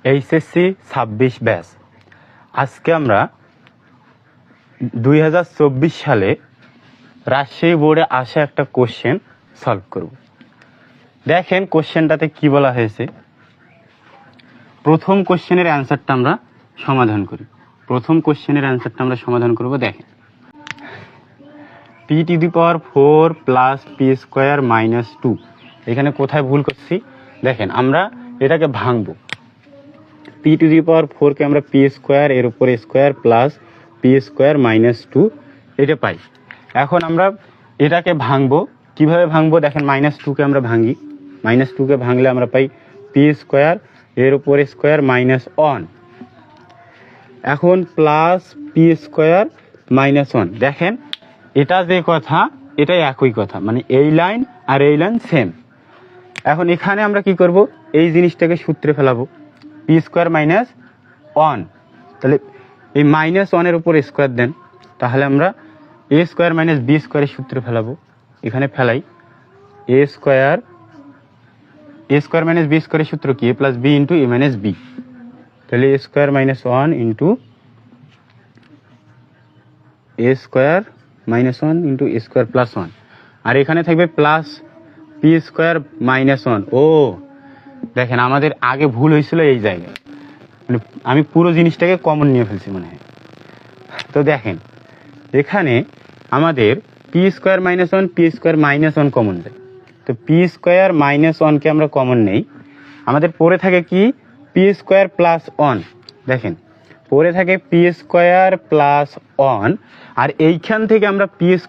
HSC 26 batch. আজকে আমরা 2024 সালে রাজশাহী বোর্ডে আসা একটা কোশ্চেন সলভ করব। দেখেন কোশ্চেনটাতে কি বলা হয়েছে। প্রথম কোশ্চেনের অ্যান্সারটা আমরা সমাধান করি। দেখেন, p⁴ প্লাস p² - 2। এখানে কোথায় ভুল করছি দেখেন, আমরা এটাকে ভাঙবো। p⁴ কে আমরা p² এর উপর স্কোয়ার প্লাস p² - 2 এটা পাই। এখন আমরা এটাকে ভাঙবো। কিভাবে ভাঙবো দেখেন, -2 কে আমরা ভাঙি। -2 কে ভাঙলে আমরা পাই p² এর উপর স্কোয়ার -1। এখন প্লাস p² - 1। দেখেন এটা যে কথা, এটাই একই কথা, মানে এই লাইন আর এই লাইন সেম। এখন এখানে আমরা কি করব, এই জিনিসটাকে সূত্রে ফেলাবো, p² - 1। তাহলে এই -1 এর উপর স্কোয়ার দেন, তাহলে আমরা a² - b² এর সূত্রে ফেলাবো। এখানে ফেলাই a² - b² এর সূত্র কি, a + b × a - b। তাহলে a² - 1 × a² - 1 × a² + 1। আর এখানে থাকবে প্লাস p² - 1। ও দেখেন, আমাদের আগে ভুল হয়েছিল এই জায়গায়, মানে আমি পুরো জিনিসটাকে কমন নিয়ে ফেলছি মনে হয়। তো দেখেন এখানে আমাদের p² - 1 p² - 1 কমন যায়। তো p² - 1 কে আমরা কমন নেই, আমাদের পড়ে থাকে কি p² + 1। দেখেন পড়ে থাকে p² + 1, আর এইখান থেকে আমরা p² -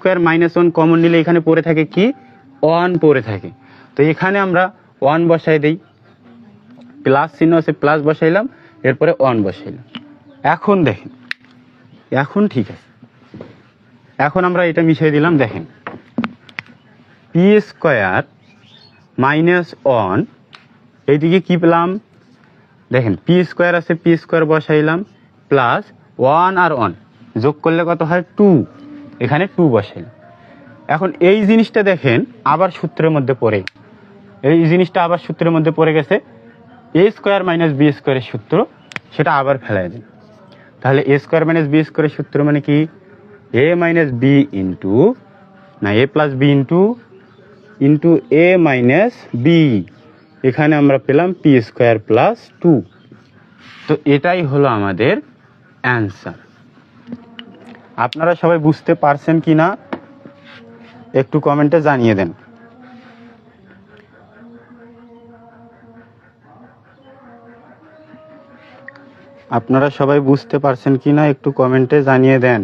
1 কমন নিলে এখানে পড়ে থাকে কি 1 পড়ে থাকে। তো এখানে আমরা 1 বসাই দেই, প্লাস চিহ্ন আছে প্লাস বসাইলাম, এরপরে 1 বসাইলাম। এখন দেখেন, এখন ঠিক আছে। এখন আমরা এটা মিশিয়ে দিলাম। দেখেন p² - 1, এইদিকে কি পেলাম দেখেন, p² আছে p² বসাইলাম, প্লাস 1 আর 1 যোগ করলে কত হয় 2, এখানে 2 বসাইলাম। এখন এই জিনিসটা দেখেন আবার সূত্রের মধ্যে পড়ে, গেছে a² - b² এর সূত্র, সেটা আবার ফেলাই দিন। তাহলে a² - b² এর সূত্র মানে কি, a - b a + b × a - b। এখানে আমরা পেলাম p² + 2। তো এটাই হলো আমাদের অ্যান্সার। আপনারা সবাই বুঝতে পারছেন কি না একটু কমেন্টে জানিয়ে দেন। আপনারা সবাই বুঝতে পারছেন কি না একটু কমেন্টে জানিয়ে দেন।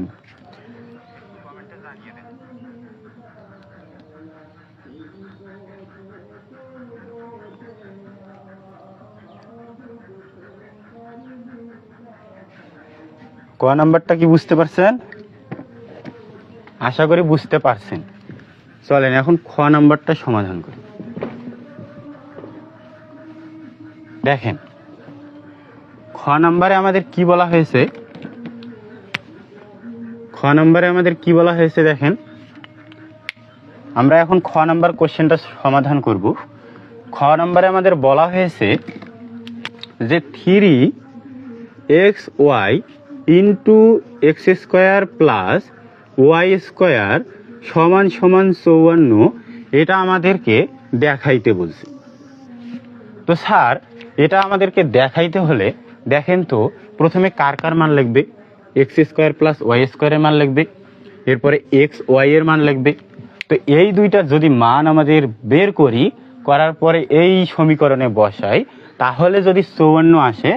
ক নাম্বারটা কি বুঝতে পারছেন? আশা করি বুঝতে পারছেন। চলেন এখন খ নাম্বারটা সমাধান করি। দেখেন খ নাম্বারে আমাদের কি বলা হয়েছে, দেখেন আমরা এখন খ নাম্বার কোশ্চেনটা সমাধান করব। খ নাম্বারে আমাদের বলা হয়েছে যে 3xy × x² + y² = 54, এটা আমাদেরকে দেখাইতে বলছে। তো স্যার এটা আমাদেরকে দেখাইতে হলে দেখেন তো প্রথমে কার কার মান লিখবে, x² + y² এর মান লিখবে, এরপরে xy এর মান লিখবে। তো এই দুইটা যদি মান আমাদের বের করার পরে এই সমীকরণে বসাই, তাহলে যদি 54 আসে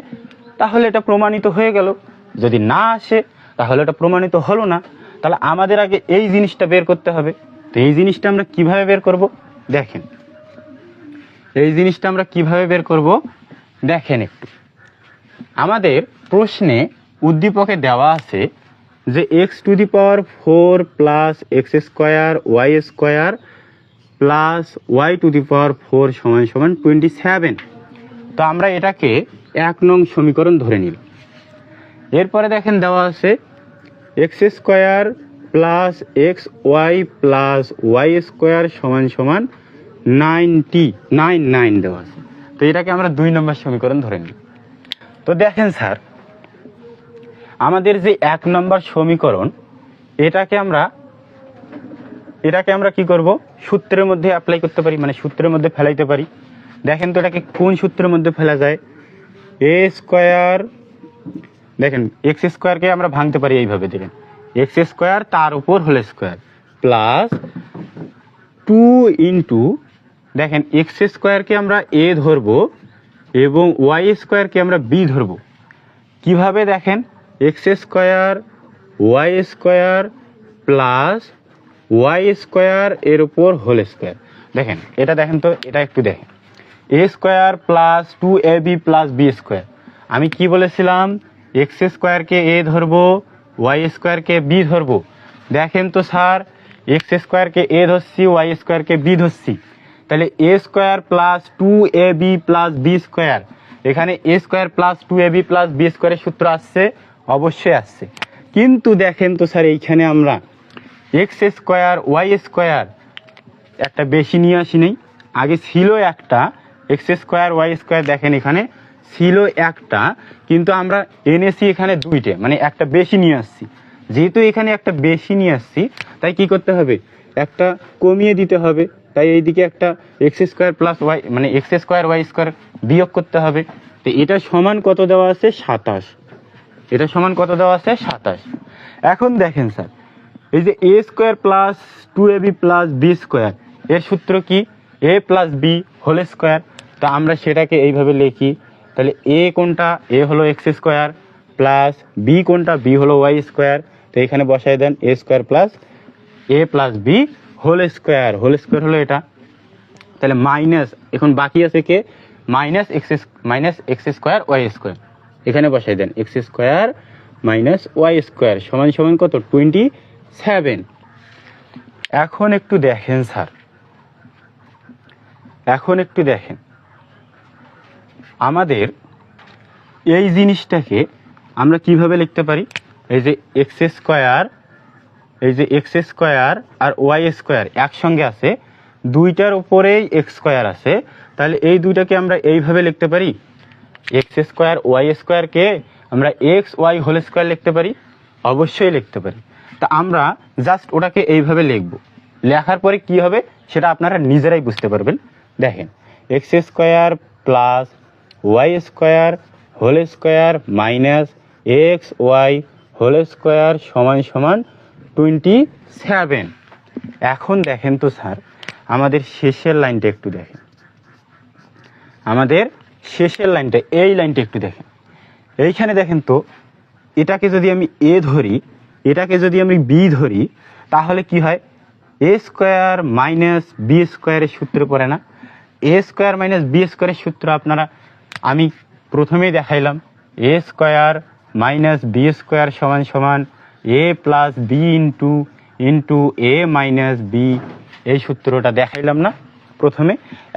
তাহলে এটা প্রমাণিত হয়ে গেল, যদি না আসে তাহলে এটা প্রমাণিত হলো না। তাহলে আমাদের আগে এই জিনিসটা বের করতে হবে। তো এই জিনিসটা আমরা কিভাবে বের করব, দেখেন দেখেন একটু আমাদের প্রশ্নে উদ্দীপকে দেওয়া আছে যে x⁴ + x² y² + y⁴ = 27। তো আমরা এটাকে 1 নং সমীকরণ ধরে নিলাম। এরপরে দেখেন দেওয়া আছে x² + xy + y² = 99 দেওয়া আছে। তো এটাকে আমরা 2 নম্বর সমীকরণ ধরে নিই। তো দেখেন স্যার, আমাদের যে 1 নম্বর সমীকরণ, এটাকে আমরা কি করব, সূত্রের মধ্যে অ্যাপ্লাই করতে পারি, মানে সূত্রের মধ্যে ফেলাইতে পারি। দেখেন তো এটাকে কোন সূত্রের মধ্যে ফেলা যায়। এ স্কোয়ার, দেখেন এক্স স্কোয়ারকে আমরা ভাঙতে পারি এইভাবে, দেখেন এক্স স্কোয়ার তার উপর হোল স্কোয়ার প্লাস 2 ইন্টু, দেখেন এক্স স্কোয়ারকে আমরা এ ধরবো এবং ওয়াই স্কোয়ারকে আমরা বি ধরবো। কিভাবে দেখেন, x square y square plus y square এর উপর হোল স্কোয়ার। দেখেন এটা, দেখেন তো এটা একটু দেখেন, A square plus 2ab plus B square. আমি কি বলেছিলাম, এক্স স্কোয়ারকে এ ধরবো, ওয়াই স্কোয়ারকে বি ধরবো। দেখেন তো স্যার, এক্স স্কোয়ারকে এ ধরছি, ওয়াই স্কোয়ারকে বি ধরছি, তাহলে A square plus 2ab plus B square, এখানে A square plus 2ab plus B স্কোয়ারের সূত্র আসছে, অবশ্যই আসছে। কিন্তু দেখেন তো স্যার, এইখানে আমরা এক্স স্কোয়ার ওয়াই স্কোয়ার একটা বেশি নিয়ে আসি নেই, আগে ছিল একটা এক্স স্কোয়ার ওয়াই স্কোয়ার, দেখেন এখানে ছিল একটা, কিন্তু আমরা এনেছি এখানে দুইটা, মানে একটা বেশি নিয়ে আসছি। যেহেতু এখানে একটা বেশি নিয়ে আসছি, তাই কি করতে হবে, একটা কমিয়ে দিতে হবে। তাই এইদিকে একটা এক্স স্কোয়ার প্লাস ওয়াই, মানে এক্স স্কোয়ার ওয়াই স্কোয়ার বিয়োগ করতে হবে। তো এটা সমান কত দেওয়া আছে, 27। এটা সমান কত দেওয়া আছে, 27। এখন দেখেন স্যার, এই যে A square plus 2ab plus B square, এর সূত্র কি, A plus B whole square. তো আমরা সেটাকে এইভাবে লিখি, তাহলে এ কোনটা, এ হলো এক্স স্কোয়ার প্লাস বি কোনটা, বি হলো ওয়াই স্কোয়ার। তো এখানে বসাই দেন a square plus a plus B whole square, whole square হলো এটা। তাহলে মাইনাস, এখন বাকি আছে কে, minus x square y square, এখানে বসাই দেন x square minus y square সমান সমান কত, 27। এখন একটু দেখেন স্যার, এখন একটু দেখেন, আমাদের এই জিনিসটাকে আমরা কিভাবে লিখতে পারি, এই যে এক্স স্কোয়ার, এই যে এক্স স্কোয়ার আর ওয়াই স্কোয়ার একসঙ্গে আছে, দুইটার উপরেই এক্স স্কোয়ার আছে, তাহলে এই দুইটাকে আমরা এইভাবে লিখতে পারি, এক্স স্কোয়ার ওয়াই স্কোয়ারকে আমরা এক্স ওয়াই হোল স্কোয়ার লিখতে পারি, অবশ্যই লিখতে পারি। তা আমরা জাস্ট ওটাকে এইভাবে লিখব, লেখার পরে কি হবে সেটা আপনারা নিজেরাই বুঝতে পারবেন। দেখেন x square plus y square whole square minus x y whole square সমান সমান 27। এখন দেখেন তো স্যার, আমাদের শেষের লাইনটা একটু দেখেন, আমাদের শেষের লাইনটা, এই লাইনটা একটু দেখেন। এইখানে দেখেন তো, এটাকে যদি আমি এ ধরি, এটাকে যদি আমি বি ধরি, তাহলে কি হয়, এ স্কোয়ার মাইনাস বি স্কোয়ারের সূত্র পড়ে না। এ স্কোয়ার মাইনাস বি স্কোয়ারের সূত্র আপনারা, আমি প্রথমেই দেখাইলাম, এ স্কোয়ার মাইনাস বি স্কোয়ার সমান সমান এ প্লাস বি ইন্টু এ মাইনাস বি, এই সূত্রটা দেখাইলাম না প্রথমে।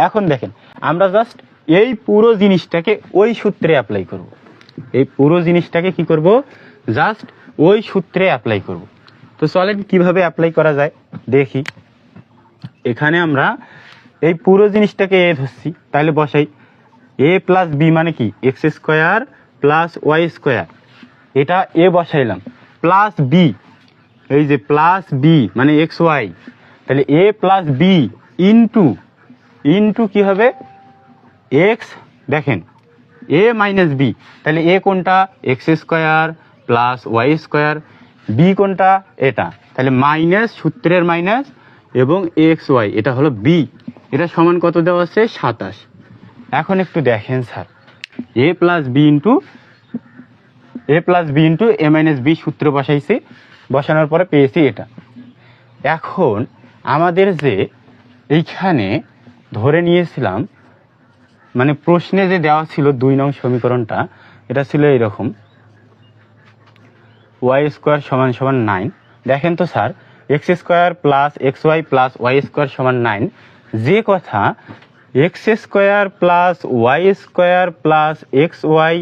এখন দেখেন, আমরা জাস্ট এই পুরো জিনিসটাকে ওই সূত্রে অ্যাপ্লাই করব, এই পুরো জিনিসটাকে কি করব, জাস্ট ওই সূত্রে অ্যাপ্লাই করব। তো চলেন কিভাবে অ্যাপ্লাই করা যায় দেখি। এখানে আমরা এই পুরো জিনিসটাকে এ ধরছি, তাহলে বসাই এ প্লাস বি মানে কি, x square plus y square, এটা এ বসাইলাম, প্লাস বি, এই যে প্লাস বি মানে এক্স ওয়াই, তাহলে এ প্লাস বি ইন্টু কি হবে, এক্স, দেখেন এ মাইনাস বি, তাহলে এ কোনটা, x square plus y square, B কোনটা, এটা, তাহলে মাইনাস, সূত্রের মাইনাস এবং এক্স ওয়াই, এটা হলো বি, এটা সমান কত দেওয়া আছে, 27। এখন একটু দেখেন স্যার, এ প্লাস বি ইন্টু এ মাইনাস বি সূত্র বসাইছি, বসানোর পরে পেয়েছি এটা। এখন আমাদের যে এইখানে ধরে নিয়েছিলাম, মানে প্রশ্নে যে দেওয়া ছিল 2 নং সমীকরণটা, এটা ছিল এইরকম, ওয়াই স্কোয়ার সমান সমান 9। দেখেন তো sir, x square plus x y plus y square সমান 9, যে কথা x square plus y square plus x y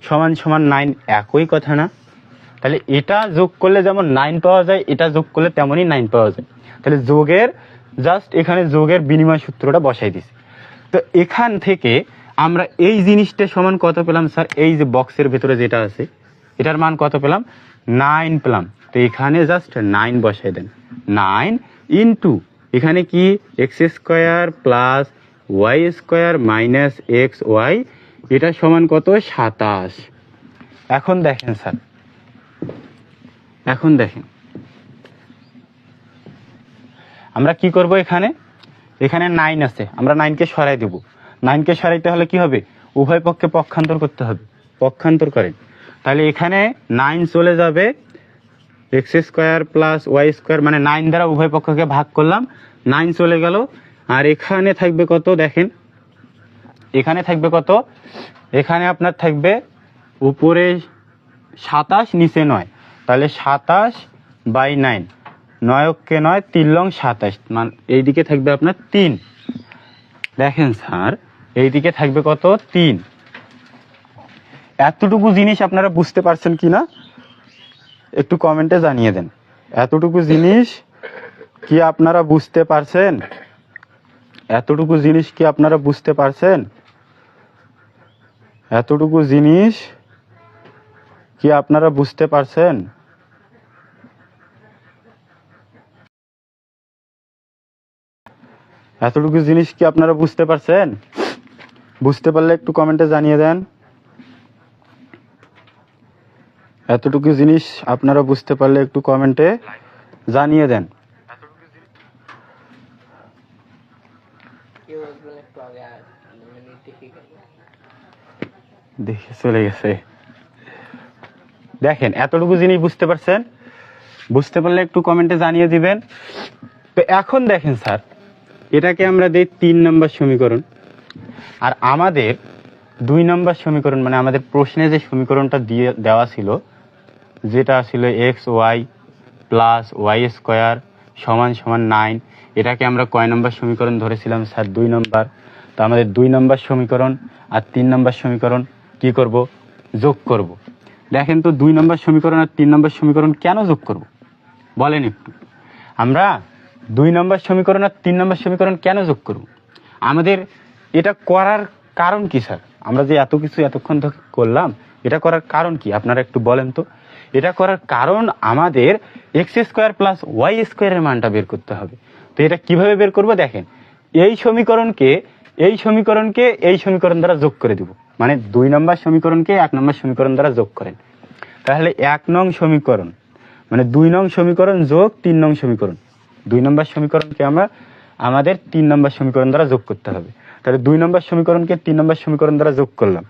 সমান সমান 9 একই কথা না? তাহলে এটা যোগ করলে যেমন 9 পাওয়া যায়, এটা যোগ করলে তেমনই 9 পাওয়া যায়। তাহলে যোগের, জাস্ট এখানে যোগের বিনিময় সূত্রটা বসাই দিছি। তো এখান থেকে আমরা এই জিনিসটা সমান কত পেলাম স্যার? এই যে বক্সের ভেতরে যেটা আছে এটার মান কত পেলাম? 9 পেলাম। তো এখানে জাস্ট 9 বসাই দেন। 9 ইন্টু এখানে কি x square plus y square minus x y, এটা সমান কত? 27। এখন দেখেন স্যার, এখন দেখেন আমরা কি করব, এখানে 9 আছে, আমরা 9কে সরাই দেব। 9কে সরাইতে হলে কি হবে? উভয় পক্ষে পক্ষান্তর করতে হবে। পক্ষান্তর করেন, তাহলে এখানে 9 চলে যাবে, x square plus y square মানে 9 দ্বারা উভয় পক্ষকে ভাগ করলাম, 9 চলে গেল। আর এখানে থাকবে কত? দেখেন এখানে থাকবে কত? এখানে আপনার থাকবে উপরে 27, নিচে 9, তাহলে 27/9, 9 9, 3 লং 27, মানে এইদিকে থাকবে আপনার 3। দেখেন স্যার এইদিকে থাকবে কত? 3। এতটুকু জিনিস আপনারা বুঝতে পারছেন কিনা একটু কমেন্টে জানিয়ে দেন। এতটুকু জিনিস কি আপনারা বুঝতে পারছেন? এতটুকু জিনিস কি আপনারা বুঝতে পারছেন? এতটুকু জিনিস কি আপনারা বুঝতে পারছেন? এতটুকু জিনিস কি আপনারা বুঝতে পারছেন? বুঝতে পারলে একটু কমেন্টে জানিয়ে দেন। এতটুকু জিনিস আপনারা বুঝতে পারলে একটু কমেন্টে জানিয়ে দেন। দেখে চলে গেছে। দেখেন এতটুকু জিনিস বুঝতে পারছেন? বুঝতে পারলে একটু কমেন্টে জানিয়ে দিবেন। তো এখন দেখেন স্যার, এটাকে আমরা দিই 3 নম্বর সমীকরণ, আর আমাদের 2 নম্বর সমীকরণ মানে আমাদের প্রশ্নে যে সমীকরণটা দিয়ে দেওয়া ছিল, যেটা ছিল x y plus y square সমান সমান 9, এটাকে আমরা কয় নম্বর সমীকরণ ধরেছিলাম স্যার? 2 নম্বর। তো আমাদের 2 নম্বর সমীকরণ আর 3 নম্বর সমীকরণ কি করব? যোগ করব। দেখেন তো 2 নম্বর সমীকরণ আর 3 নম্বর সমীকরণ কেন যোগ করব বলেন একটু। আমরা 2 নম্বর সমীকরণ আর 3 নম্বর সমীকরণ কেন যোগ করব? আমাদের এটা করার কারণ কি স্যার? আমরা যে এত কিছু এতক্ষণ ধরে করলাম, এটা করার কারণ কি আপনারা একটু বলেন তো। এটা করার কারণ আমাদের এক্স স্কোয়ার প্লাস ওয়াই স্কোয়ারের মানটা বের করতে হবে। তো এটা কিভাবে বের করব? দেখেন এই সমীকরণকে এই সমীকরণ দ্বারা যোগ করে দিব, মানে 2 নম্বর সমীকরণকে 1 নম্বর সমীকরণ দ্বারা যোগ করেন, তাহলে 1 নং সমীকরণ মানে 2 নং সমীকরণ যোগ 3 নং সমীকরণ। 2 নম্বর সমীকরণকে আমরা আমাদের 3 নম্বর সমীকরণ দ্বারা যোগ করতে হবে। তাহলে 2 নম্বর সমীকরণকে 3 নম্বর সমীকরণ দ্বারা যোগ করলাম।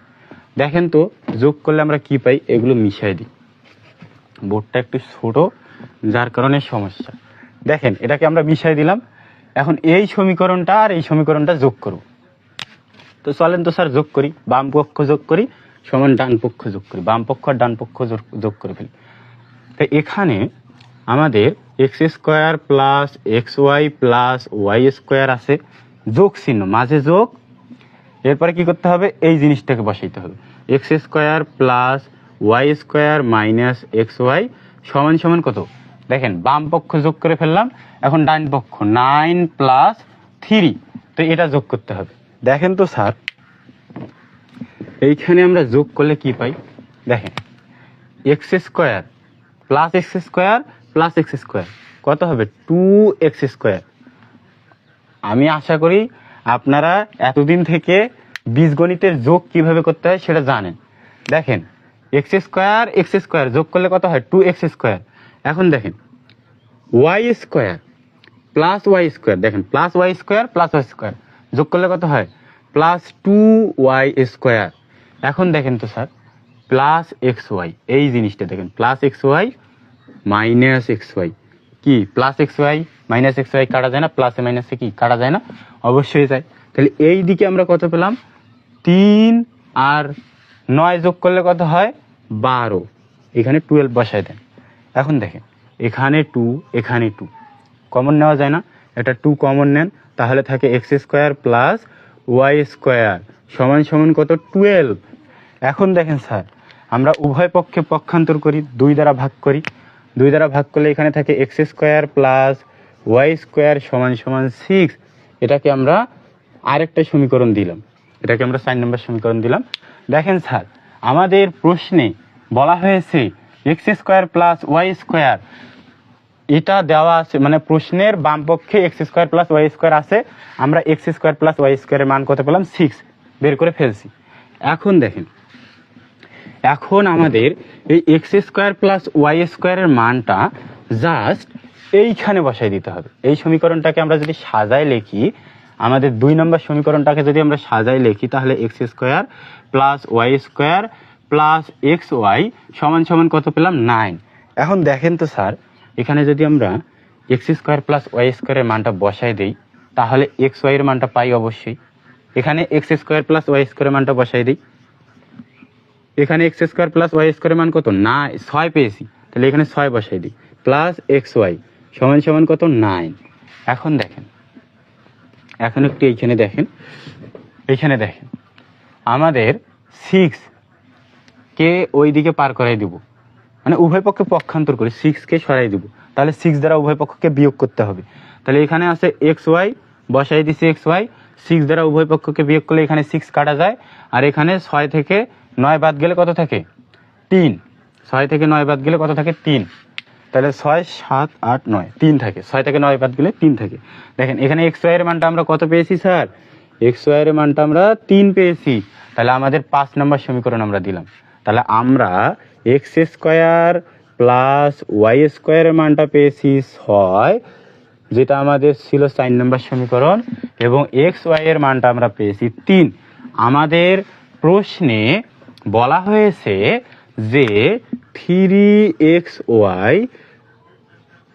দেখেন তো যোগ করলে আমরা কি পাই? এগুলো মিশাই দিই। বোর্ডটা একটু ছোট যার কারণে সমস্যা। দেখেন এটাকে আমরা মিশাই দিলাম। এখন এই সমীকরণটা আর এই সমীকরণটা যোগ করব। তো চলেন তো স্যার যোগ করি। বাম পক্ষ যোগ করি সমান ডান পক্ষ যোগ করি, বাম পক্ষ আর ডান পক্ষ যোগ করে ফেলি। তো এখানে আমাদের x square plus x y plus y square আছে, যোগ চিহ্ন মাঝে যোগ। এরপরে কি করতে হবে? এই জিনিসটাকে বসাইতে হবে, x square plus y square minus x y সমান সমান কত? দেখেন বাম পক্ষ যোগ করে ফেললাম, এখন ডান পক্ষ 9 প্লাস 3, তো এটা যোগ করতে হবে। দেখেন তো স্যার এইখানে আমরা যোগ করলে কি পাই? দেখেন x square plus x square plus x square কত হবে? 2x square. আমি আশা করি আপনারা এতদিন থেকে বীজগণিতের যোগ কিভাবে করতে হয় সেটা জানেন। দেখেন এক্স স্কোয়ার যোগ করলে কত হয়? 2x square. এখন দেখেন y square plus y square, দেখেন plus y square plus y square যোগ করলে কত হয়? Plus 2y square. এখন দেখেন তো স্যার প্লাস এক্স ওয়াই, এই জিনিসটা দেখেন plus x y minus x y, কি plus x y minus x y কাটা যায় না? প্লাসে মাইনাসে কি কাটা যায় না? অবশ্যই যায়। তাহলে এই দিকে আমরা কত পেলাম? 3 আর 9 যোগ করলে কত হয়? 12। এখানে 12 বসায় দেন। এখন দেখেন এখানে 2 এখানে 2 কমন নেওয়া যায় না? এটা 2 কমন নেন, তাহলে থাকে x square plus y square সমান সমান কত? 12। এখন দেখেন স্যার আমরা উভয় পক্ষে পক্ষান্তর করি, 2 দ্বারা ভাগ করি। 2 দ্বারা ভাগ করলে এখানে থাকে x square plus y square সমান সমান 6। এটাকে আমরা আরেকটা সমীকরণ দিলাম। এটাকে আমরা 4 নম্বর সমীকরণ দিলাম। দেখেন স্যার, আমাদের প্রশ্নে বলা হয়েছে x square plus y square, এটা দেওয়া আছে, মানে প্রশ্নের বাম পক্ষে x square plus y square আছে, আমরা এক্স স্কোয়ার প্লাস ওয়াই স্কোয়ারের মান কত পেলাম 6 বের করে ফেলছি। এখন দেখেন, এখন আমাদের এই এক্স স্কোয়ার প্লাস ওয়াই স্কোয়ারের মানটা জাস্ট এইখানে বসাই দিতে হবে। এই সমীকরণটাকে আমরা যদি সাজায় লিখি, আমাদের 2 নম্বর সমীকরণটাকে যদি আমরা সাজায় লিখি, তাহলে x square plus y square plus x y সমান সমান কত পেলাম 9। এখন দেখেন তো স্যার, এখানে যদি আমরা এক্স স্কোয়ার প্লাস ওয়াই স্কোয়ারের মানটা বসাই দিই, তাহলে এক্স ওয়াই এর মানটা পাই অবশ্যই। এখানে এক্স স্কোয়ার প্লাস ওয়াই স্কোয়ারের মানটা বসাই দিই, এখানে এক্স স্কোয়ার প্লাস ওয়াই স্কোয়ারের মান কত 6 পেয়েছি, তাহলে এখানে 6 বসাই দিই, প্লাস এক্স ওয়াই সমান সমান কত 9। এখন দেখেন, এখন একটু এইখানে দেখেন, এইখানে দেখেন আমাদের 6 কে ওই দিকে পার করাই দিব, মানে উভয় পক্ষে পক্ষান্তর করে 6 কে সরাই দিব, তাহলে 6 দ্বারা উভয় পক্ষকে বিয়োগ করতে হবে। তাহলে এখানে আছে এক্স ওয়াই, বসাই দিছি এক্স ওয়াই, 6 দ্বারা উভয় পক্ষকে বিয়োগ করলে এখানে 6 কাটা যায়, আর এখানে 6 থেকে 9 বাদ গেলে কত থাকে 3, 6 থেকে 9 বাদ গেলে কত থাকে 3, তাহলে 6 7 8 9 3 থাকে, 6 থেকে 9 বাদ গেলে 3 থাকে। দেখেন এখানে এক্স ওয়াই এর মানটা আমরা কত পেয়েছি স্যার, এক্স ওয়াই এর মানটা আমরা 3 পেয়েছি, তাহলে আমাদের 5 নম্বর সমীকরণ আমরা দিলাম। তাহলে আমরা এক্স স্কোয়ার প্লাস ওয়াই স্কোয়ারের মানটা পেয়েছি 6, যেটা আমাদের ছিল 4 নম্বর সমীকরণ, এবং এক্স ওয়াই এর মানটা আমরা পেয়েছি 3। আমাদের প্রশ্নে বলা হয়েছে যে 3xy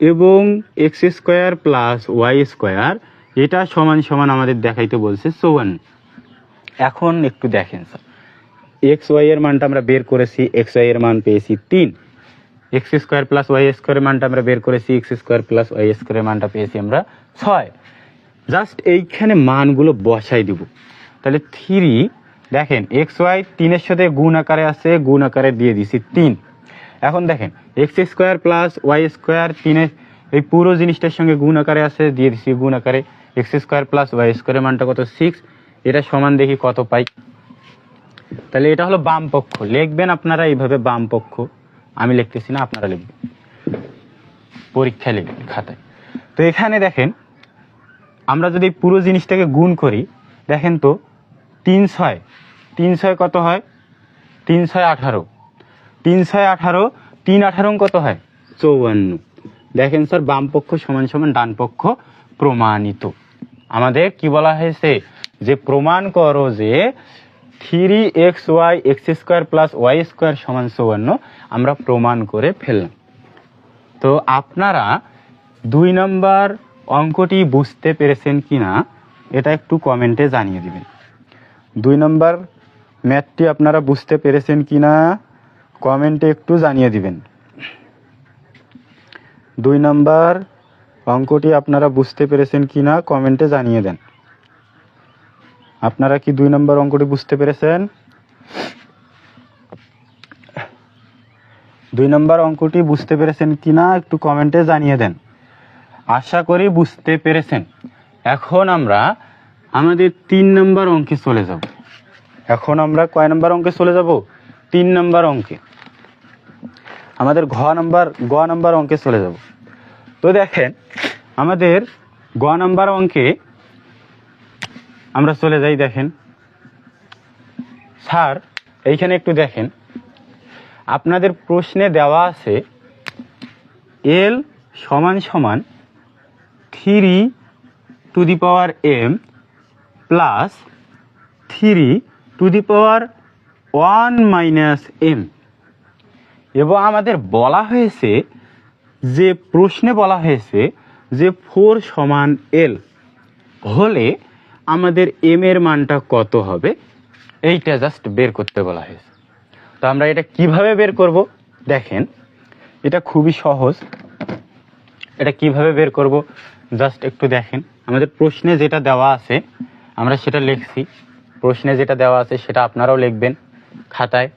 এবং x square plus y square এটা সমান সমান আমাদের দেখাইতে বলছে 54। এখন একটু দেখেন স্যার, এক্স ওয়াই এর মানটা আমরা বের করেছি, এক্স ওয়াই এর মান পেয়েছি 3, এক্স স্কোয়ার প্লাস ওয়াই স্কোয়ারের মানটা আমরা বের করেছি, এক্স স্কোয়ার প্লাস ওয়াই স্কোয়ারের মানটা পেয়েছি আমরা 6। জাস্ট এইখানে মানগুলো বসাই দিব, তাহলে 3, দেখেন এক্স ওয়াই 3-এর সাথে গুণ আকারে আছে, গুণ আকারে দিয়ে দিছি 3। এখন দেখেন x square plus y square 3-এর এই পুরো জিনিসটার সঙ্গে গুণ আকারে আছে, দিয়ে দিছি গুণ আকারে, এক্স স্কোয়ার প্লাস ওয়াই স্কোয়ারের মানটা কত 6, এটা সমান দেখি কত পাই। তাহলে এটা হলো বাম পক্ষ, লিখবেন আপনারা এইভাবে বাম পক্ষ, আমি লিখতেছি না, আপনারা লিখবেন, পরীক্ষায় লিখবেন খাতায়। তো এখানে দেখেন আমরা যদি পুরো জিনিসটাকে গুণ করি, দেখেন তো 3 6 কত হয়, 3 6 18, 3 6 18, 3 18 কত হয় 54। দেখেন স্যার, বাম পক্ষ সমান সমান ডান পক্ষ প্রমাণিত। আমাদের কি বলা হয়েছে, যে প্রমাণ করো যে 3xy x square plus y square সমান 54, আমরা প্রমাণ করে ফেললাম। তো আপনারা 2 নম্বর অঙ্কটি বুঝতে পেরেছেন কিনা এটা একটু কমেন্টে জানিয়ে দিবেন। 2 নম্বর ম্যাথটি আপনারা বুঝতে পেরেছেন কিনা কমেন্টে একটু জানিয়ে দিবেন। 2 নম্বর অঙ্কটি আপনারা বুঝতে পেরেছেন কিনা কমেন্টে জানিয়ে দেন। আপনারা কি 2 নম্বর অঙ্কটি বুঝতে পেরেছেন? 2 নম্বর অঙ্কটি বুঝতে পেরেছেন কিনা একটু কমেন্টে জানিয়ে দেন। আশা করি বুঝতে পেরেছেন। এখন আমরা আমাদের 3 নম্বর অঙ্কে চলে যাব। এখন আমরা কয় নম্বর অঙ্কে চলে যাব? 3 নম্বর অঙ্কে। আমাদের গ নম্বর অঙ্কে চলে যাব। তো দেখেন আমাদের গ নম্বর অঙ্কে আমরা চলে যাই। দেখেন স্যার, এইখানে একটু দেখেন, আপনাদের প্রশ্নে দেওয়া আছে এল সমান সমান 3 to the power m plus 3 to the power 1 minus m, এবং আমাদের বলা হয়েছে যে প্রশ্নে বলা হয়েছে যে 4 সমান l হলে আমাদের m এর মানটা কত হবে, এইটা জাস্ট বের করতে বলা হয়েছে। তো আমরা এটা কিভাবে বের করব? দেখেন এটা খুবই সহজ। এটা কিভাবে বের করব জাস্ট একটু দেখেন। আমাদের প্রশ্নে যেটা দেওয়া আছে আমরা সেটা লিখছি, প্রশ্নে যেটা দেওয়া আছে সেটা আপনারাও লিখবেন খাতায়।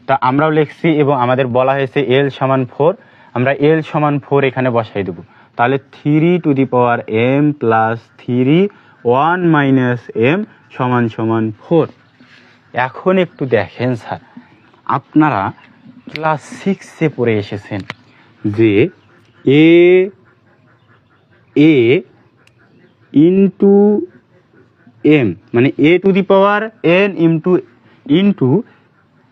তা আমরাও লিখছি, এবং আমাদের বলা হয়েছে এল সমান 4, আমরা এল সমান 4 এখানে বসাই দেব। তাহলে 3 to the power m plus 3 one minus m সমান সমান 4। এখন একটু দেখেন স্যার, আপনারা ক্লাস 6-এ পড়ে এসেছেন যে এ ইন্টু এম মানে a to the power n into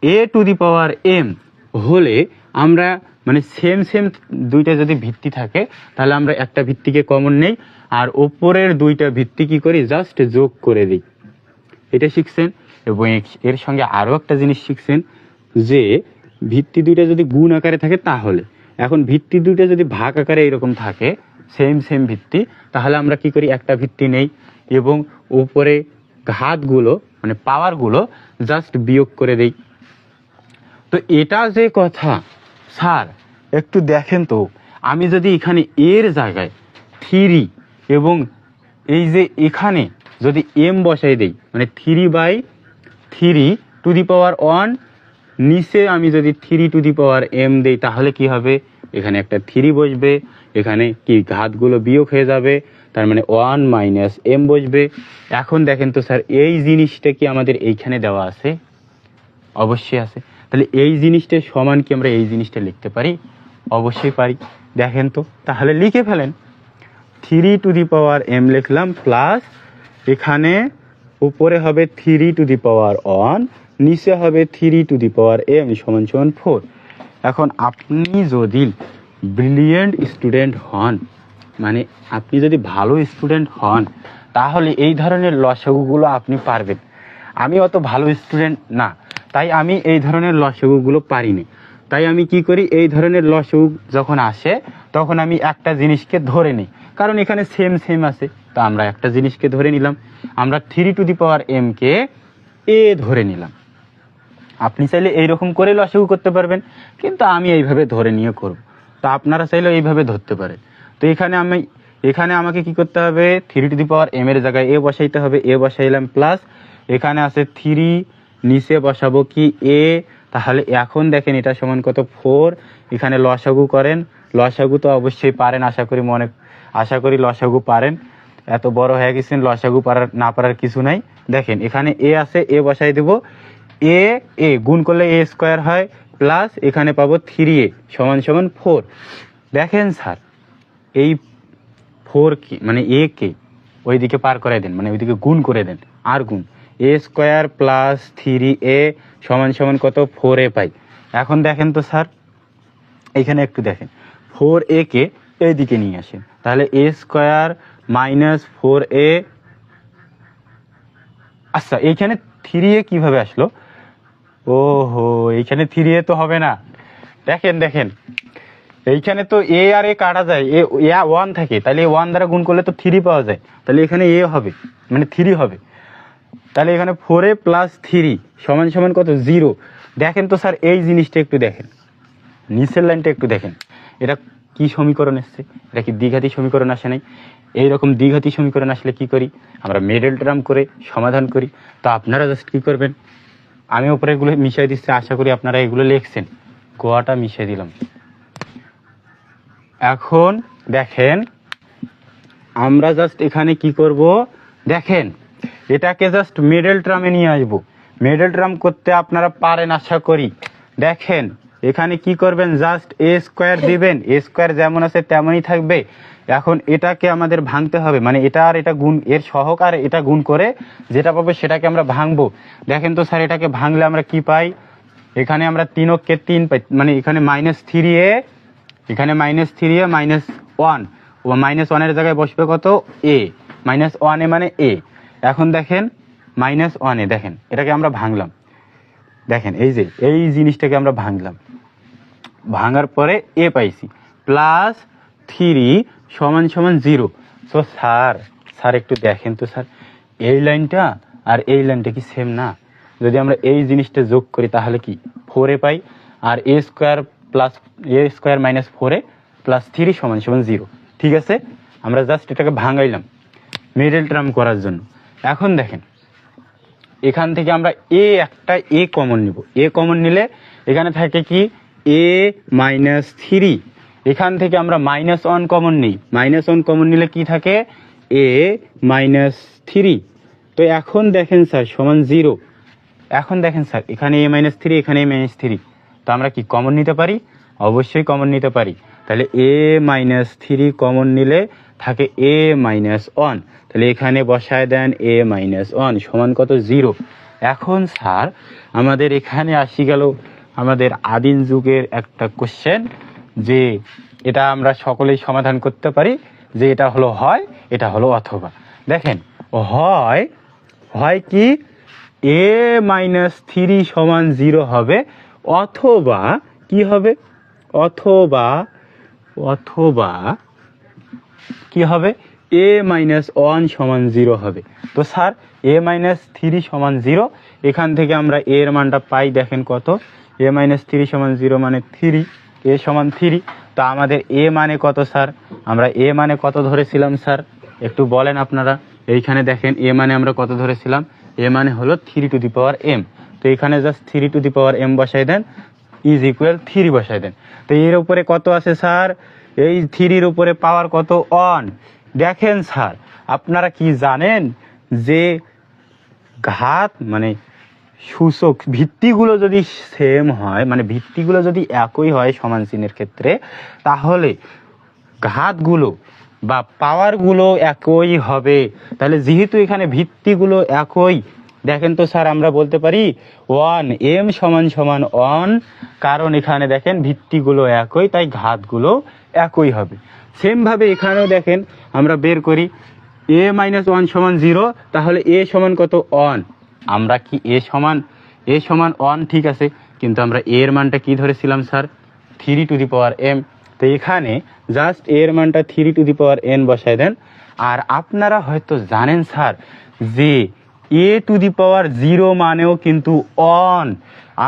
a to the power m হলে আমরা মানে সেম দুইটা যদি ভিত্তি থাকে তাহলে আমরা একটা ভিত্তিকে কমন নেই আর ওপরের দুইটা ভিত্তি কি করি, জাস্ট যোগ করে দিই। এটা শিখছেন। এবং এর সঙ্গে আরও একটা জিনিস শিখছেন যে ভিত্তি দুইটা যদি গুণ আকারে থাকে তাহলে, এখন ভিত্তি দুইটা যদি ভাগ আকারে এরকম থাকে সেম ভিত্তি, তাহলে আমরা কি করি, একটা ভিত্তি নেই এবং উপরে ঘাতগুলো মানে পাওয়ারগুলো জাস্ট বিয়োগ করে দেই। তো এটা যে কথা স্যার একটু দেখেন তো, আমি যদি এখানে এর জায়গায় 3 এবং এই যে এখানে যদি এম বসাই দেই মানে 3/3 টু দি পাওয়ার 1, নিচে আমি যদি 3 টু দি পাওয়ার এম দেই তাহলে কি হবে, এখানে একটা 3 বসবে, এখানে কি ঘাতগুলো বিয়োগ হয়ে যাবে, তার মানে 1 মাইনাস এম বসবে। এখন দেখেন তো স্যার এই জিনিসটা কি আমাদের এইখানে দেওয়া আছে? অবশ্যই আছে। তাহলে এই জিনিসটা সমান কি আমরা এই জিনিসটা লিখতে পারি? অবশ্যই পারি। দেখেন তো, তাহলে লিখে ফেলেন। 3 টু দি পাওয়ার এম লিখলাম প্লাস এখানে উপরে হবে 3 টু দি পাওয়ার 1, নিচে হবে 3 টু দি পাওয়ার এম সমান সমান 4। এখন আপনি যদি ব্রিলিয়েন্ট স্টুডেন্ট হন, মানে আপনি যদি ভালো স্টুডেন্ট হন, তাহলে এই ধরনের লসাগুগুলো আপনি পারবেন। আমি অত ভালো স্টুডেন্ট না, তাই আমি এই ধরনের লসাগুগুলো পারিনি। তাই আমি কি করি, এই ধরনের লসাগু যখন আসে তখন আমি একটা জিনিসকে ধরে নিই, কারণ এখানে সেম আছে। তো আমরা একটা জিনিসকে ধরে নিলাম, আমরা 3 to the power M K এ ধরে নিলাম। আপনি চাইলে এইরকম করে লসাগু করতে পারবেন, কিন্তু আমি এইভাবে ধরে নিয়ে করব। তো আপনারা চাইলে এইভাবে ধরতে পারেন। তো এখানে আমাকে কি করতে হবে, 3 টু দি পাওয়ার এম এর জায়গায় এ বসাইতে হবে, এ বসাইলাম প্লাস এখানে আছে 3, নিচে বসাবো কি এ। তাহলে এখন দেখেন এটা সমান কত, 4। এখানে লসাগু করেন, লসাগু তো অবশ্যই পারেন, আশা করি লসাগু পারেন। এত বড় হয়ে গেছেন, লসাগু না পারার কিছু নাই। দেখেন এখানে এ আছে, এ বসাই দেব, এ গুণ করলে এ স্কোয়ার হয় প্লাস এখানে পাবো 3a সমান সমান 4। দেখেন স্যার এই 4 কি মানে এ কে ওইদিকে পার করে দেন, মানে ওইদিকে গুণ করে দেন, আর গুণ এ স্কোয়ার প্লাস 3a সমান সমান কত, 4a পাই। এখন দেখেন তো স্যার এখানে একটু দেখেন, 4a কে এইদিকে নিয়ে আসেন, তাহলে এ স্কোয়ার মাইনাস 4a। আচ্ছা এইখানে 3a কিভাবে আসলো? ওহো, এইখানে 3a তো হবে না। দেখেন এইখানে তো এ আর এ কাটা যায়, এ 1 থাকে, তাহলে 1 দ্বারা গুণ করলে তো 3 পাওয়া যায়, তাহলে এখানে এ হবে মানে 3 হবে। তাহলে এখানে 4a প্লাস 3 সমান সমান কত, 0। দেখেন তো স্যার এই জিনিসটা একটু দেখেন, নিচের লাইনটা একটু দেখেন, এটা কি সমীকরণ এসছে? এটা কি দ্বিঘাতী সমীকরণ আসে নাই? এইরকম দ্বিঘাতী সমীকরণ আসলে কি করি আমরা, মিডল টার্ম করে সমাধান করি। তো আপনারা জাস্ট কি করবেন, আমি উপরে এগুলো মিশিয়ে দিচ্ছি, আশা করি আপনারা এগুলো লিখছেন, গোয়াটা মিশিয়ে দিলাম। এখন দেখেন আমরা জাস্ট এখানে কি করব, দেখেন এটাকে জাস্ট মিডল টার্মে নিয়ে আসবো। মিডল টার্ম করতে আপনারা পারেন আশা করি। দেখেন এখানে কি করবেন, জাস্ট এ স্কোয়ার দিবেন, এ স্কোয়ার যেমন আছে তেমনই থাকবে। এখন এটাকে আমাদের ভাঙতে হবে, মানে এটা আর এটা গুণ, এর সহগ আর এটা গুণ করে যেটা পাবো সেটাকে আমরা ভাঙবো। দেখেন তো স্যার এটাকে ভাঙলে আমরা কি পাই, এখানে আমরা 3 পাই, মানে এখানে -3a, এখানে -3a -1, ও -1 এর জায়গায় বসবে কত, a, -1a মানে a। এখন দেখেন -1a, দেখেন এটাকে আমরা ভাঙলাম, দেখেন এই জিনিসটাকে আমরা ভাঙলাম, ভাঙার পরে a পাইছি প্লাস 3 সমান সমান 0। সো স্যার একটু দেখেন তো স্যার, এই লাইনটা আর এই লাইনটা কি সেম না? যদি আমরা এই জিনিসটা যোগ করি তাহলে কি 4a পাই, আর a square minus 4a plus 3 সমান সমান 0। ঠিক আছে, আমরা জাস্ট এটাকে ভাঙাইলাম মিডল টার্ম করার জন্য। এখন দেখেন এখান থেকে আমরা একটা এ কমন নিব, এ কমন নিলে এখানে থাকে কি a -3, এখান থেকে আমরা -1 কমন নিই, -1 কমন নিলে কি থাকে, a 3। তো এখন দেখেন স্যার সমান 0। এখন দেখেন স্যার এখানে a-3, এখানে a-3। তো আমরা কি কমন নিতে পারি? অবশ্যই কমন নিতে পারি। তাহলে a-3 কমন নিলে থাকে a-1। তাহলে এখানে বসায় দেন a-1 সমান কত? 0। এখন স্যার আমাদের এখানে আসি গেল আমাদের আদিম যুগের একটা কোশ্চেন, যে এটা আমরা সকলেই সমাধান করতে পারি, যে এটা হলো হয়, এটা হলো অথবা। দেখেন হয় কি a-3 সমান 0 হবে, অথবা কি হবে? অথবা কি হবে? a-1 সমান 0 হবে। তো স্যার a-3 সমান 0, এখান থেকে আমরা a এর মানটা পাই, দেখেন কত? a-3 সমান 0 মানে 3, a সমান 3। তো আমাদের a মানে কত স্যার? আমরা a মানে কত ধরেছিলাম স্যার? একটু বলেন আপনারা। এইখানে দেখেন a মানে আমরা কত ধরেছিলাম? a মানে হলো 3 টু দি পাওয়ার m। তো এখানে just 3 to the power m বসাই দেন, ইজ ইকুয়াল 3 বসাই দেন। তো এর উপরে কত আছে স্যার? এই 3-র উপরে পাওয়ার কত? 1। দেখেন স্যার আপনারা কি জানেন যে ঘাত মানে সূচক ভিত্তিগুলো যদি সেম হয়, মানে ভিত্তিগুলো যদি একই হয় সমান চিহ্নের ক্ষেত্রে, তাহলে ঘাতগুলো বা পাওয়ারগুলো একই হবে। তাহলে যেহেতু এখানে ভিত্তিগুলো একই, দেখেন তো স্যার আমরা বলতে পারি 1m সমান 1, কারণ এখানে দেখেন ভিত্তিগুলো একই, তাই ঘাতগুলো একই হবে। সেমভাবে এখানেও দেখেন আমরা বের করি a-1 সমান 0, তাহলে a সমান কত? 1। আমরা কি a সমান 1 ঠিক আছে, কিন্তু আমরা a এর মানটা কি ধরেছিলাম sir? 3 to the power m। তো এখানে জাস্ট a এর মানটা 3 টু দি পাওয়ার n বসায় দেন। আর আপনারা হয়তো জানেন স্যার যে a টু দি পাওয়ার 0 মানেও কিন্তু 1,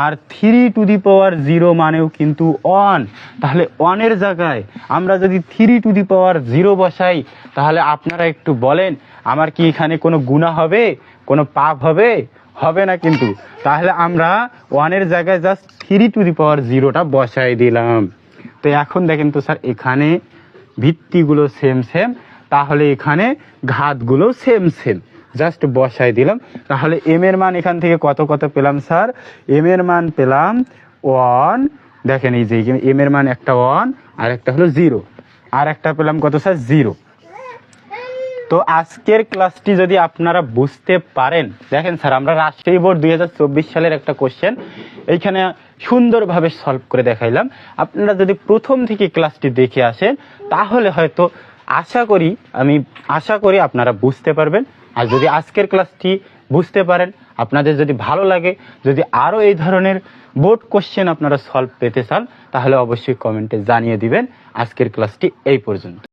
আর 3 টু দি পাওয়ার 0 মানেও কিন্তু 1। তাহলে 1 এর জায়গায় আমরা যদি 3 টু দি পাওয়ার 0 বসাই, তাহলে আপনারা একটু বলেন আমার কি এখানে কোনো গুনাহ হবে, কোনো পাপ হবে? হবে না কিন্তু। তাহলে আমরা 1 এর জায়গায় জাস্ট 3 টু দি পাওয়ার 0টা বসাই দিলাম। তো এখন দেখেন তো স্যার এখানে ভিত্তিগুলো সেম, তাহলে এখানে ঘাতগুলো সেম, জাস্ট বসাই দিলাম। তাহলে m এর মান এখান থেকে কত পেলাম স্যার? m এর মান পেলাম 1। দেখেন এই যে m এর মান একটা 1 আর একটা হলো 0, আর একটা পেলাম কত স্যার? 0। তো আজকের ক্লাসটি যদি আপনারা বুঝতে পারেন, দেখেন স্যার আমরা রাজশাহী বোর্ড 2024 সালের একটা কোশ্চেন এইখানে সুন্দরভাবে সলভ করে দেখাইলাম। আপনারা যদি প্রথম থেকে ক্লাসটি দেখে আসেন, তাহলে হয়তো আমি আশা করি আপনারা বুঝতে পারবেন। আর যদি আজকের ক্লাসটি বুঝতে পারেন, আপনাদের যদি ভালো লাগে, যদি আরও এই ধরনের বোর্ড কোশ্চেন আপনারা সলভ পেতে চান, তাহলে অবশ্যই কমেন্টে জানিয়ে দিবেন। আজকের ক্লাসটি এই পর্যন্ত।